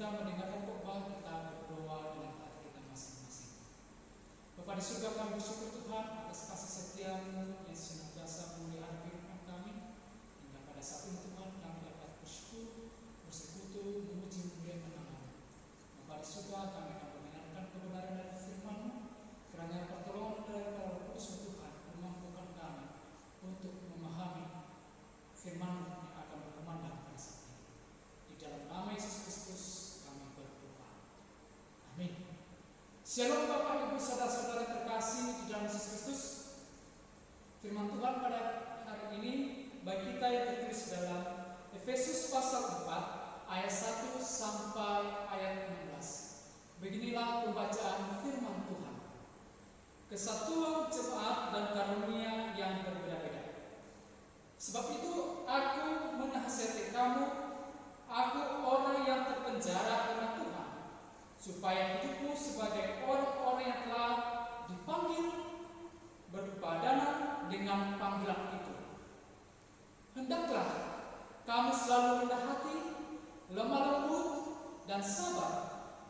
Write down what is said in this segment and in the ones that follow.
kita mendengarkan khotbah, kita berdoa dengan hati kita masing-masing. Bapa di surga, kami bersyukur Tuhan atas kasih setia-Mu yang senantiasa memelihara kehidupan kami. Hingga pada saat ini Tuhan kami dapat bersyukur, bersekutu, memuji memuliakan nama-Mu. Bapa di surga, kami akan mendengarkan kebenaran dari firman-Mu. Kiranya pertolongan dari Roh Kudus Tuhan memampukan kami untuk memahami firman-Mu yang akan berkumandang pada saat ini. Di dalam nama Yesus Kristus kami berdoa. Amin. Shalom Bapak Ibu saudara-saudara terkasih di dalam Yesus Kristus. Firman Tuhan pada hari ini bagi kita yang tertulis dalam Efesus pasal 4 ayat 1 sampai ayat 16. Beginilah pembacaan firman Tuhan. Kesatuan jemaat dan karunia yang berbeda-beda. Sebab itu aku menasihati kamu, aku orang yang terpenjara karena Tuhan, supaya hidupmu sebagai orang-orang yang telah dipanggil berpadanan dengan panggilan itu. Hendaklah kamu selalu rendah hati, lemah lembut, dan sabar.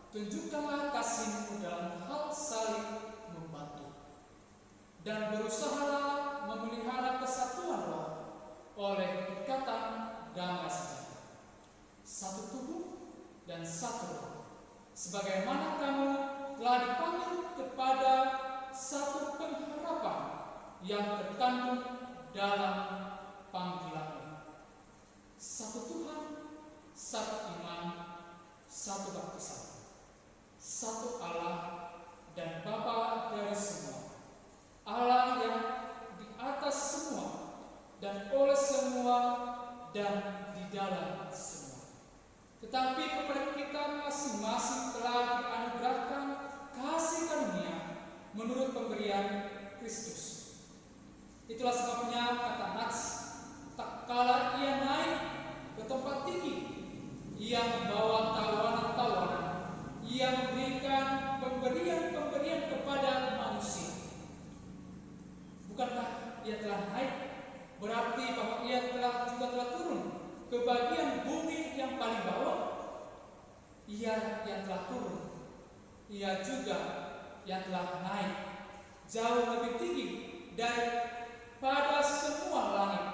Tunjukkanlah kasihmu dalam hal saling membantu. Dan berusahalah memelihara kesatuan roh oleh ikatan damai sejahtera. Satu tubuh dan satu roh. Sebagaimana kamu telah dipanggil kepada satu pengharapan yang terkandung dalam panggilan. Satu Tuhan, satu iman, satu baptisan. Satu Allah dan Bapa dari semua. Allah yang di atas semua dan oleh semua dan di dalam semua. Tetapi kepada kita masing-masing telah dianugerahkan kasih karunia menurut pemberian Kristus. Itulah sebabnya kata Nats, tak kala ia naik ke tempat tinggi, ia membawa tawanan-tawanan, ia memberikan pemberian-pemberian kepada manusia. Bukankah ia telah naik? Berarti bahwa ia juga telah turun ke bagian bumi yang paling bawah. Ia yang telah turun, ia juga yang telah naik jauh lebih tinggi daripada semua langit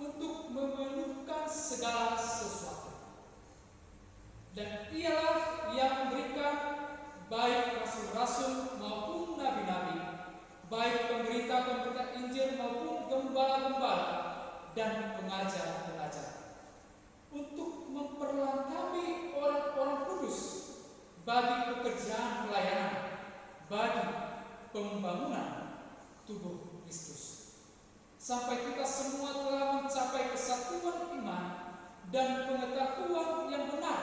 untuk memenuhkan segala sesuatu. Dan ialah yang memberikan baik rasul-rasul maupun nabi-nabi, baik pemberita-pemberita Injil maupun gembala-gembala dan pengajar-pengajar, untuk memperlengkapi orang-orang kudus bagi pekerjaan pelayanan, bagi pembangunan tubuh Kristus, sampai kita semua telah mencapai kesatuan iman dan pengetahuan yang benar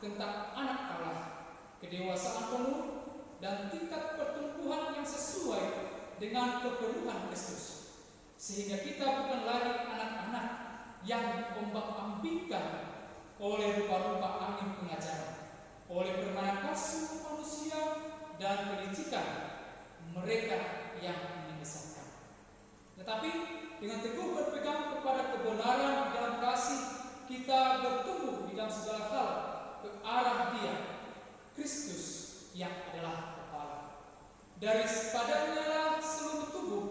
tentang anak Allah, kedewasaan penuh dan tingkat pertumbuhan yang sesuai dengan kepenuhan Kristus, sehingga kita bukan lagi anak-anak yang diombang-ambingkan oleh rupa-rupa angin pengajaran, oleh permainan palsu manusia dan kelicikan mereka yang menyesatkan. Tetapi dengan teguh berpegang kepada kebenaran dalam kasih, kita bertumbuh di dalam segala hal ke arah Dia, Kristus yang adalah kepala. Dari padanya lah seluruh tubuh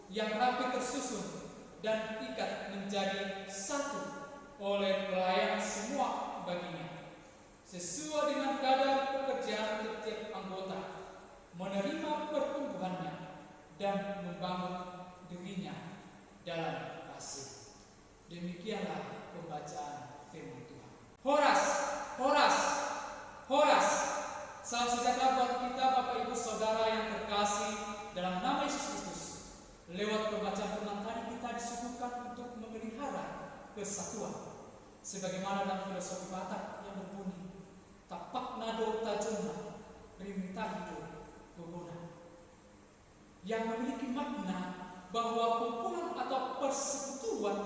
yang rapi tersusun dan ikat menjadi satu oleh pelayan semua baginya, sesuai dengan kadar pekerjaan setiap anggota, menerima pertumbuhannya dan membangun dirinya dalam kasih. Demikianlah pembacaan firman Tuhan. Horas, horas, horas. Salam sejahtera buat kita Bapak Ibu Saudara yang terkasih dalam nama Yesus Kristus. Lewat pembacaan firman tadi kita disuguhkan untuk memelihara kesatuan, sebagaimana dalam filosofi Batak yang berbunyi tapak nado tajuna rimitahido gogona, yang memiliki makna bahwa kumpulan atau persekutuan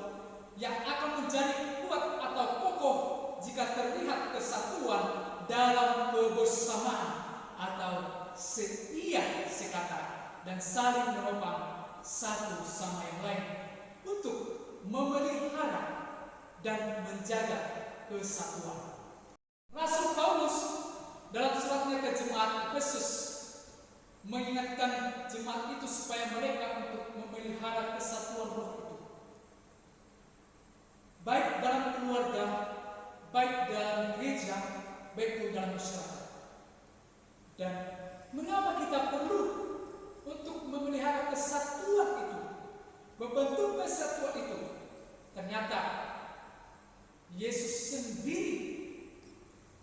yang akan menjadi kuat atau kokoh jika terlihat kesatuan dalam kebersamaan atau seia sekata dan saling menopang satu sama yang lain untuk memelihara dan menjaga kesatuan. Rasul Paulus dalam suratnya ke jemaat Efesus mengingatkan jemaat itu supaya mereka untuk memelihara kesatuan roh itu, baik dalam keluarga, baik dalam gereja, baik pun dalam masyarakat. Dan mengapa kita perlu untuk memelihara kesatuan itu, membentuk kesatuan itu? Ternyata Yesus sendiri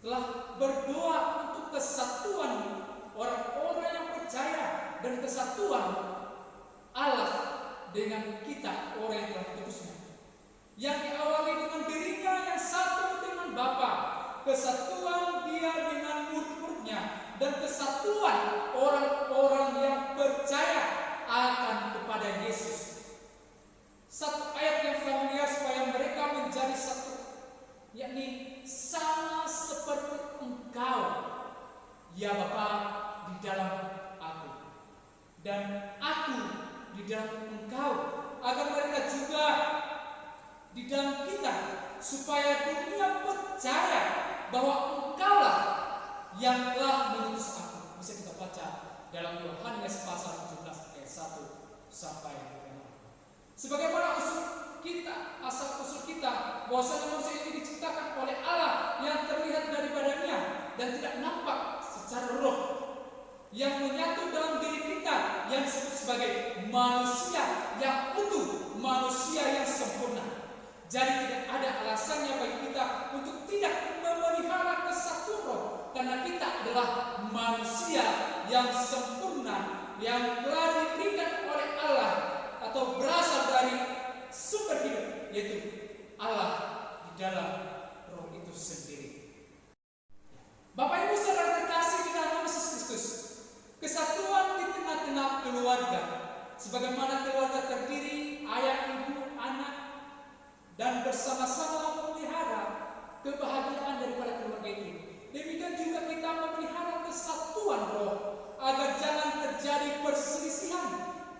telah berdoa untuk kesatuan orang-orang yang percaya dan kesatuan Allah dengan kita, orang yang telah diutusnya, yang diawali dengan dirinya yang satu dengan Bapa, kesatuan dia dengan murid-muridnya, dan kesatuan orang-orang yang percaya akan kepada Yesus. Satu ayat yang familiar supaya mereka menjadi satu, yakni sama seperti Engkau, ya Bapa, di dalam aku, dan aku di dalam Engkau, agar mereka juga di dalam kita, supaya dunia percaya bahwa Engkaulah yang telah mengutus aku. Bisa kita baca dalam Yohanes pasal 17 ayat 1 sampai 6. Sebagaimana asal usul kita, bahwasanya manusia ini diciptakan oleh Allah yang terlihat daripadanya dan tidak nampak secara roh, yang menyatu dalam diri kita, yang disebut sebagai manusia yang utuh, manusia yang sempurna. Jadi tidak ada alasannya bagi kita untuk tidak memelihara kesatuan roh, karena kita adalah manusia yang sempurna, yang telah diberikan oleh Allah atau berasal dari sumber hidup, yaitu Allah di dalam roh itu sendiri. Bapak Ibu saudara terkasih di dalam Yesus Kristus, kesatuan di tengah-tengah keluarga, sebagaimana keluarga terdiri ayah, ibu, anak, dan bersama-sama memelihara kebahagiaan daripada keluarga itu. Demikian juga kita memelihara kesatuan roh, agar jangan terjadi perselisihan,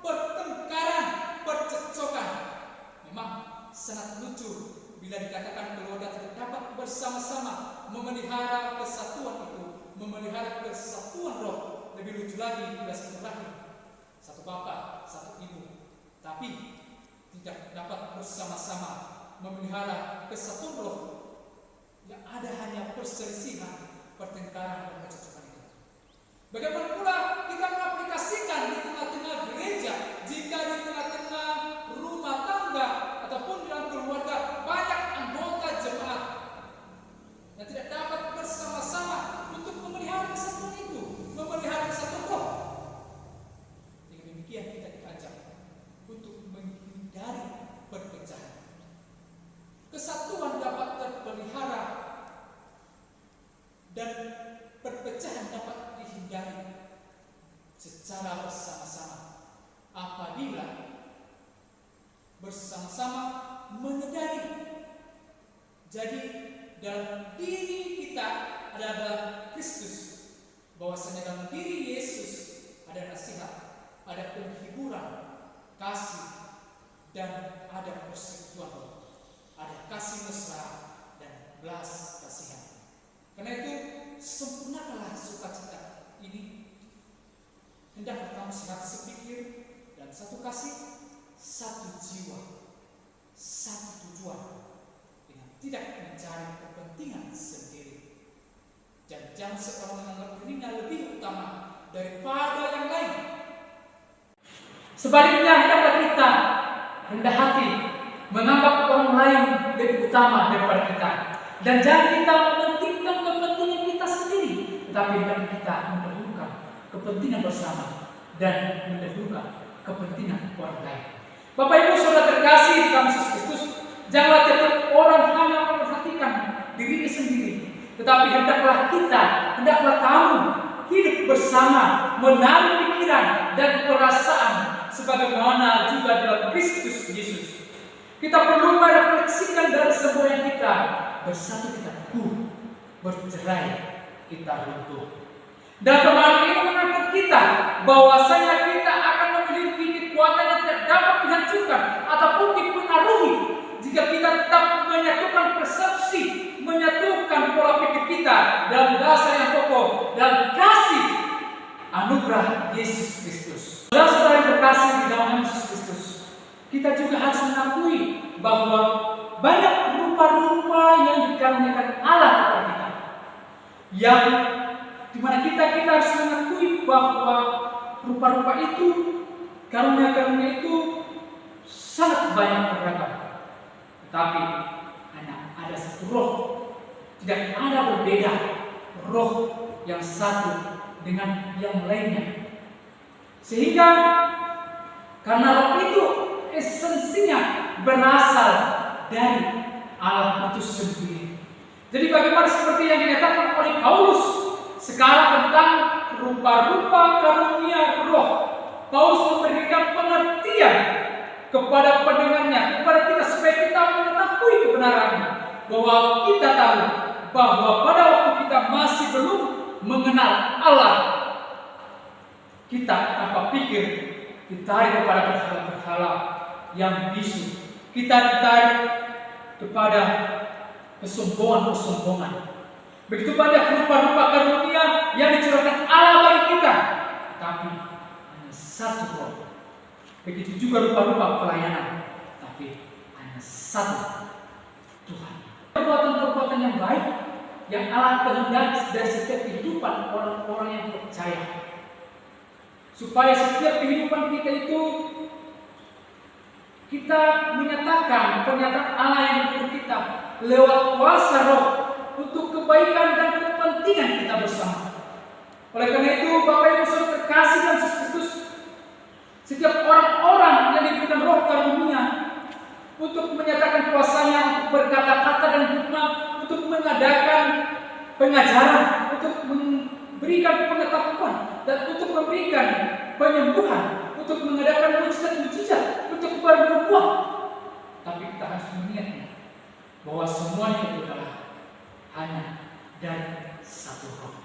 pertengkaran, percekcokan. Memang sangat lucu bila dikatakan keluarga tidak dapat bersama-sama memelihara kesatuan itu, memelihara kesatuan roh. Lebih lucu lagi bila satu rahim, satu bapak, satu ibu, tapi tidak dapat bersama-sama memelihara kesatuan roh. Yang ada hanya perselisihan, pertengkaran, dan percekcokan itu. Bagaimana pula kita mengaplikasikan di tengah-tengah gereja, jika di tengah-tengah rumah tangga ataupun dalam keluarga banyak anggota jemaat yang tidak dapat bersama-sama untuk memelihara kesatuan itu, memelihara kesatuan roh. Dengan demikian kita diajak untuk menghindari perpecahan. Kesatuan dapat terpelihara dan perpecahan dapat dihindari secara bersama-sama apabila bersama-sama menyadari. Jadi dalam diri kita adalah Kristus, bahwasanya dalam diri Yesus ada nasihat, ada penghiburan, kasih, dan ada persekutuan roh, ada kasih mesra dan belas kasihan. Karena itu sempurnakanlah sukacita ini. Hendaklah kamu sehat sepikir dan satu kasih, satu jiwa, satu tujuan, dengan tidak mencari kepentingan sendiri. Dan jangan seorang menganggap dirinya lebih utama daripada yang lain. Sebaliknya hendaklah kita rendah hati, menganggap orang lain lebih utama daripada kita. Dan jangan kita mementingkan kepentingan kita sendiri, tetapi hendaklah kita mendahulukan kepentingan bersama dan mendahulukan kepentingan orang lain. Bapak Ibu saudara terkasih di dalam Yesus Kristus, janganlah setiap orang hanya memperhatikan dirinya sendiri, tetapi hendaklah kamu hidup bersama, menaruh pikiran dan perasaan sebagaimana juga dalam Kristus Yesus. Kita perlu merefleksikan dari semua yang kita bersatu kita teguh, bercerai kita runtuh. Dan kemarin ini mengangkat kita bahwasanya kita akan memiliki kekuatan yang tidak dapat dihancurkan ataupun dipengaruhi jika kita tetap menyatukan persepsi, menyatukan pola pikir kita dalam dasar yang kokoh, adalah Yesus Kristus. Saudara-saudara yang terkasih di dalam Yesus Kristus, kita juga harus mengakui bahwa banyak rupa-rupa yang dikaruniakan Allah kepada kita, yang dimana kita harus mengakui bahwa rupa-rupa itu, karunia-karunia itu sangat banyak beragam. Tetapi hanya ada satu roh, tidak ada berbeda roh yang satu dengan yang lainnya. Sehingga karena roh itu esensinya berasal dari Allah itu sendiri. Jadi bagaimana seperti yang dinyatakan oleh Paulus sekarang tentang rupa-rupa karunia roh, Paulus memberikan pengertian kepada pendengarnya, kepada kita supaya kita mengetahui kebenarannya, bahwa kita tahu bahwa pada waktu kita masih belum mengenal Allah, kita tanpa pikir ditarik kepada berhala-berhala yang bisu, kita ditarik kepada kesombongan-kesombongan. Begitu banyak rupa-rupa karunia yang dicurahkan Allah bagi kita, tapi hanya satu roh. Begitu juga rupa-rupa pelayanan, tapi hanya satu Tuhan. Perbuatan-perbuatan yang baik yang Allah kehendaki dari setiap kehidupan orang-orang yang percaya, supaya setiap kehidupan kita itu kita menyatakan pernyataan Allah yang untuk kita lewat kuasa roh untuk kebaikan dan kepentingan kita bersama. Oleh karena itu, Bapak Ibu Saudara terkasih dalam Yesus Kristus, setiap orang-orang yang diberikan roh karunia untuk menyatakan kuasanya, untuk berkata-kata dan hikmat, untuk mengadakan pengajaran, untuk memberikan pengetahuan, dan untuk memberikan penyembuhan, untuk mengadakan mujizat-mujizat, untuk berbuah. Tapi kita harus mengingatnya bahwa semuanya itu adalah hanya dari satu roh.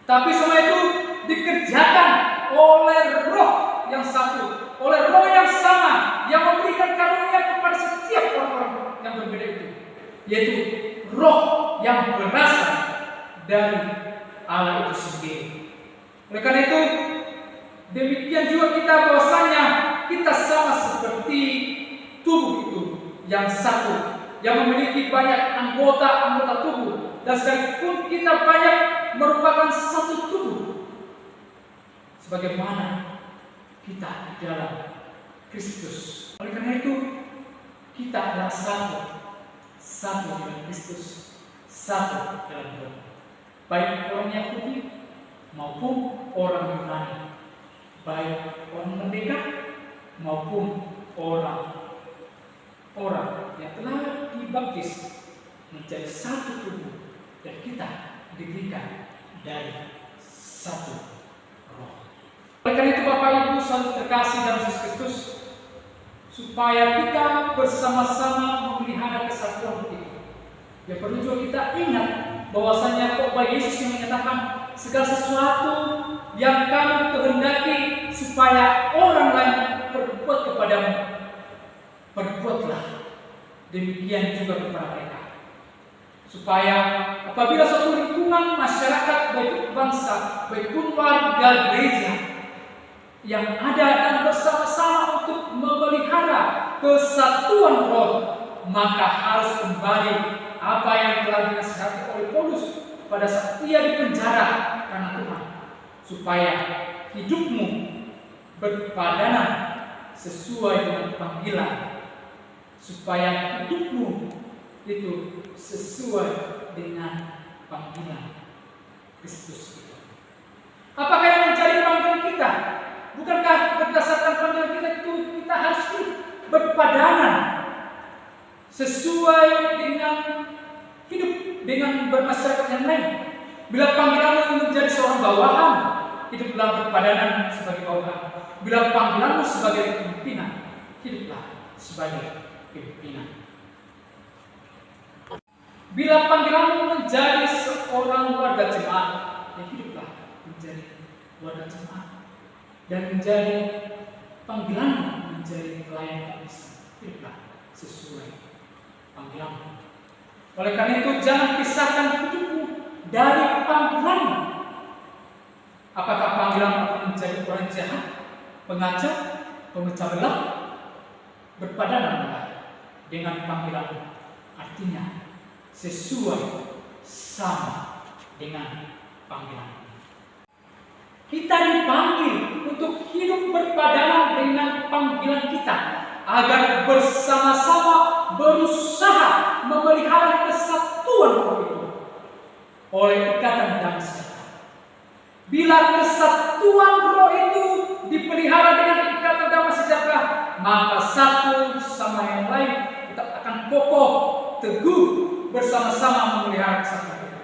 Tapi semua itu dikerjakan oleh roh yang satu, oleh roh yang sama, yang memberikan karunia kepada setiap orang-orang yang berbeda itu, yaitu roh yang berasal dari Allah itu sendiri. Oleh karena itu, demikian juga kita bahwasanya kita sama seperti tubuh itu yang satu, yang memiliki banyak anggota tubuh, dan sekalipun kita banyak merupakan satu tubuh, sebagaimana kita di dalam Kristus. Oleh karena itu, kita adalah satu dengan Kristus, satu dalam roh. Baik orang Yahudi maupun orang Yunani, baik orang merdeka maupun orang yang telah dibaptis menjadi satu tubuh, dan kita diberikan dari satu roh. Oleh karena itu, Bapak Ibu selalu terkasih dalam Yesus Kristus, supaya kita bersama-sama memelihara kesatuan itu, ya perlu juga kita ingat bahwasanya khotbah Yesus yang menyatakan segala sesuatu yang kamu kehendaki supaya orang lain berbuat kepadamu, berbuatlah demikian juga kepada mereka. Supaya apabila suatu lingkungan masyarakat, baik bangsa, baik pun warga gereja yang ada dan bersama-sama untuk memelihara kesatuan roh, maka harus kembali apa yang telah dinasihati oleh Paulus pada saat ia dipenjara karena Tuhan, supaya hidupmu berpadanan sesuai dengan panggilan, supaya hidupmu itu sesuai dengan panggilan Kristus itu. Apakah yang menjadi panggilan kita? Bukankah berdasarkan panggilan kita itu kita harus berpadanan sesuai dengan hidup dengan bermasyarakat yang lain? Bila panggilanmu menjadi seorang bawahan, hiduplah berpadanan sebagai bawahan. Bila panggilanmu sebagai pimpinan, hiduplah sebagai pimpinan. Bila panggilanmu menjadi seorang warga jemaat, ya hiduplah menjadi warga jemaat. Dan menjadi panggilanmu menjadi pelayan bangsa, hiduplah sesuai panggilanmu. Oleh karena itu, jangan pisahkan hidupmu dari panggilanmu. Apakah panggilanmu menjadi orang jahat, pengacau, pemecah belah, berpadanan dengan panggilan. Artinya sesuai sama dengan panggilan. Kita dipanggil untuk hidup berpadanan dengan panggilan kita, agar bersama-sama berusaha memelihara kesatuan roh itu oleh ikatan damai sejahtera. Bila kesatuan roh itu dipelihara dengan ikatan damai sejahtera, maka satu sama yang lain tetap akan kokoh, teguh, bersama-sama memelihara kesatuan itu.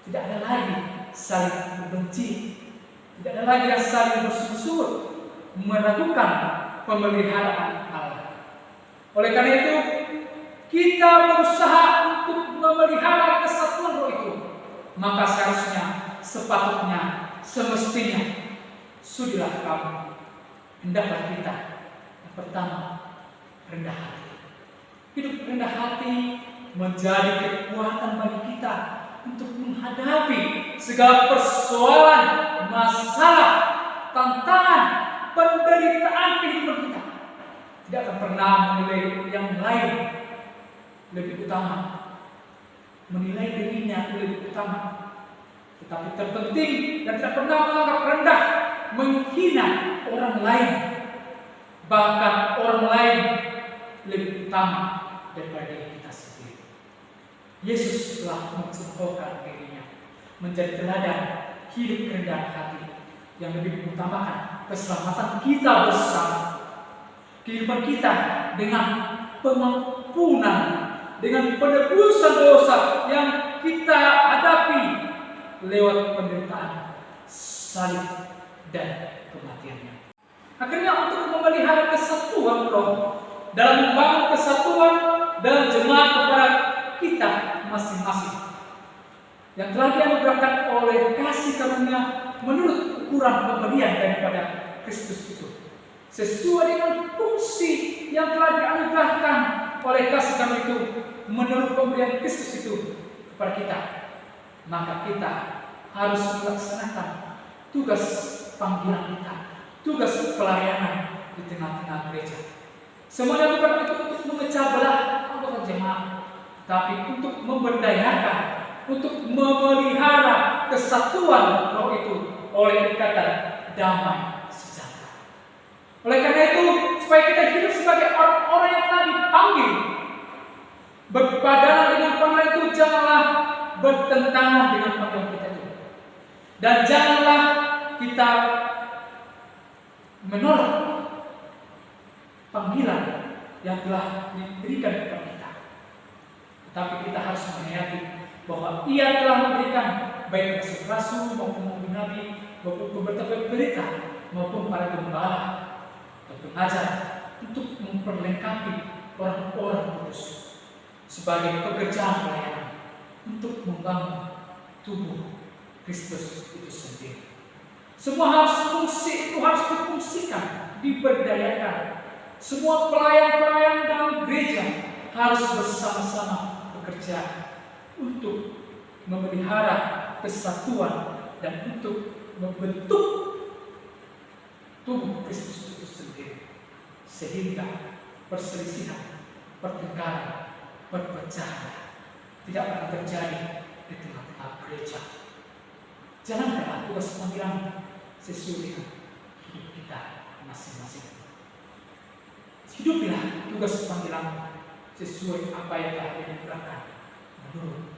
Tidak ada lagi saling membenci, tidak ada lagi saling bersusul, meragukan pemeliharaan Allah. Oleh karena itu, kita berusaha untuk memelihara kesatuan roh itu. Maka seharusnya, sepatutnya, semestinya, sudilah kamu, hendaklah kita yang pertama rendah hati. Hidup rendah hati menjadi kekuatan bagi kita untuk menghadapi segala persoalan, masalah, tantangan, penderitaan kehidupan kita. Tidak akan pernah menilai yang lain lebih utama, menilai dirinya lebih utama, tetapi terpenting dan tidak pernah menganggap rendah, menghina orang lain, bahkan orang lain lebih utama daripada diri kita sendiri. Yesus telah mencontohkan dirinya menjadi teladan hidup kerendahan hati yang lebih mengutamakan keselamatan kita bersama, kehidupan kita dengan pengampunan, dengan penebusan dosa yang kita hadapi lewat penderitaan, salib, dan kematiannya. Akhirnya untuk memelihara kesatuan roh dalam membangun kesatuan dalam jemaat kepada kita masing-masing yang telah dianugerahkan oleh kasih karunia menurut ukuran pemberian daripada Kristus itu, sesuai dengan fungsi yang telah dianugerahkan oleh kasih karunia itu menurut pemberian Kristus itu kepada kita. Maka kita harus melaksanakan tugas panggilan kita, tugas pelayanan di tengah-tengah gereja. Semuanya bukan untuk memecah belah anggota jemaat, tapi untuk memberdayakan, untuk memelihara kesatuan roh itu oleh ikatan damai sejahtera. Oleh karena itu, supaya kita hidup sebagai orang-orang yang telah dipanggil berpadanan dengan panggilan itu, janganlah bertentangan dengan panggilan kita itu, dan janganlah kita menolak panggilan yang telah diberikan kepada kita. Tetapi kita harus menghayati bahwa Ia telah memberikan baik rasul maupun nabi, maupun pemberita maupun para gembala dan pengajar untuk memperlengkapi orang-orang kudus sebagai pekerjaan pelayanan untuk membangun tubuh Kristus itu sendiri. Semua itu harus difungsikan, diberdayakan. Semua pelayan-pelayan dalam gereja harus bersama-sama bekerja untuk memelihara kesatuan dan untuk membentuk tubuh Kristus itu sendiri, sehingga perselisihan, pertengkaran, perpecahan tidak akan terjadi di tengah-tengah gereja. Jalankanlah tugas panggilan sesuai dengan hidup kita masing-masing. Hidupilah tugas panggilan sesuai apa yang telah dianugerahkan menurut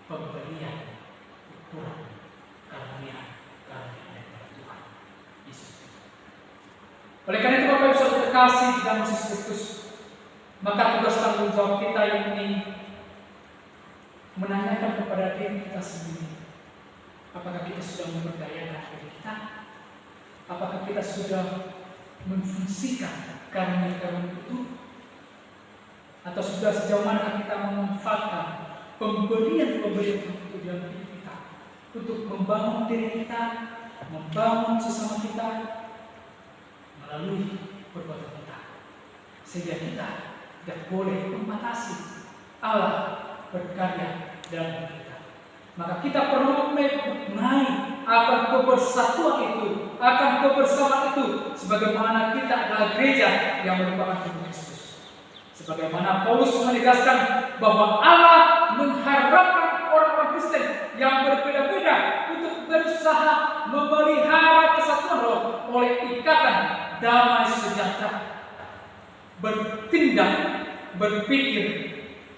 pemberian ukuran karunia daripada Tuhan Yesus. Oleh karena itu, Bapak Ibu Saudara terkasih di dalam Yesus Kristus, maka tugas tanggung jawab kita ini menanyakan kepada diri kita sendiri, apakah kita sudah memberdayakan diri kita? Apakah kita sudah memfungsikan karunia-karunia itu? Atau sudah sejauh mana kita memanfaatkan pemberian-pemberian itu dalam hidup kita untuk membangun diri kita, membangun sesama kita melalui perbuatan kita, sehingga kita tidak boleh membatasi Allah berkarya dalam hidup kita. Maka kita perlu memaknai akan kebersatuan itu, akan kebersamaan itu, sebagaimana kita adalah gereja yang merupakan tubuh Kristus. Sebagaimana Paulus menegaskan bahwa Allah mengharapkan orang-orang Kristen yang berbeda-beda untuk berusaha memelihara kesatuan roh oleh ikatan damai sejahtera, bertindak, berpikir,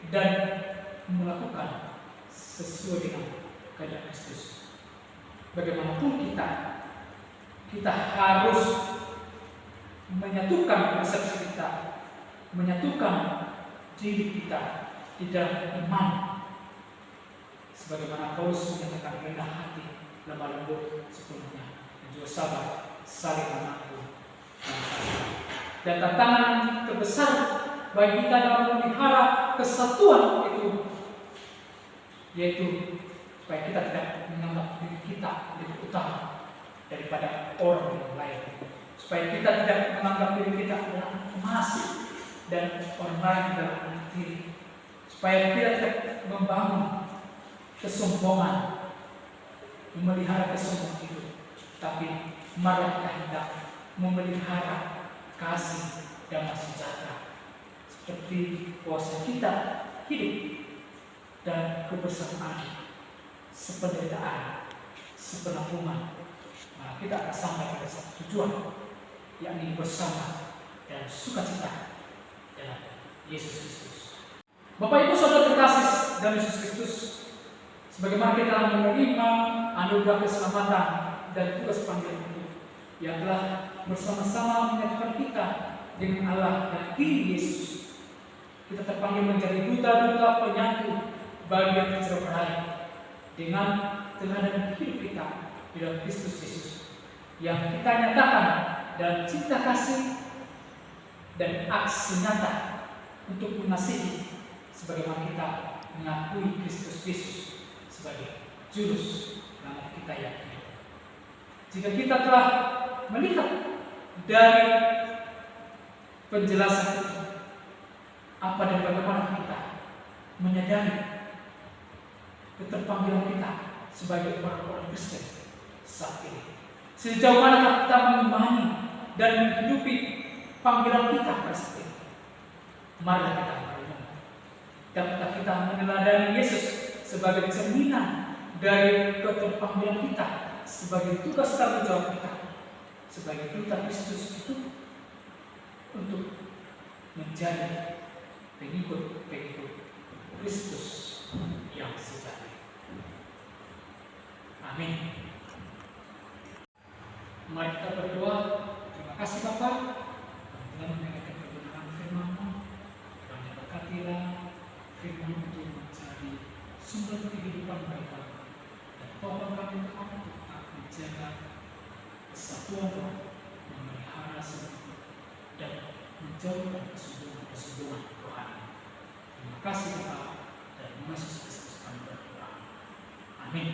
dan melakukan sesuai dengan kehendak Kristus. Bagaimanapun kita harus menyatukan persepsi kita, menyatukan diri kita di dalam iman. Sebagaimana Paulus menyatakan rendah hati, lemah lembut sepenuhnya, dan juga sabar, saling mengampuni. Dan tantangan terbesar bagi kita dalam memelihara kesatuan itu, yaitu supaya kita tidak menganggap diri kita lebih utama daripada orang yang lain, supaya kita tidak menganggap diri kita adalah emas dan orang lain adalah anak tiri, supaya kita tidak membangun kesombongan, memelihara kesombongan itu, tapi malah kita hendak memelihara kasih damai sejahtera, seperti puasa kita hidup dan kebersamaan, sependeritaan, sepenanggungan. Nah, kita akan sampai pada satu tujuan, yakni bersama dan sukacita dalam Yesus Kristus. Bapak Ibu Saudara terkasih dalam Yesus Kristus, sebagaimana kita menerima anugerah keselamatan dan tugas panggilan itu, yang telah bersama-sama menyatukan kita dengan Allah dan diri Yesus. Kita terpanggil menjadi duta-duta penyatu bagi yang tercerai dengan teladan hidup kita di dalam Kristus Yesus, yang kita nyatakan dan cinta kasih dan aksi nyata untuk mengasihi, sebagaimana kita mengakui Kristus Yesus sebagai juru selamat kita yang hidup. Jika kita telah melihat dari penjelasan itu, apa dan bagaimana kita menyadari keterpanggilan kita sebagai orang-orang Kristen saat ini, sejauh mana kita mengimani dan menghidupi panggilan kita pada saat ini. Marilah kita merenung, dapatkah kita meneladani Yesus sebagai cerminan dari keterpanggilan kita, sebagai tugas tanggung jawab kita sebagai duta Kristus itu, untuk menjadi pengikut-pengikut Kristus yang sejati. Amin. Mari kita berdoa. Terima kasih Bapa, telah mendengarkan kebenaran firman-Mu. Tuhan berkatilah firman itu menjadi sumber kehidupan bagi kami, dan tolong kami untuk tetap menjaga kesatuan roh, memelihara semuanya, dan menjauhkan kesombongan rohani. Terima kasih Bapa, dan Yesus Kristus kami berdoa. Amin.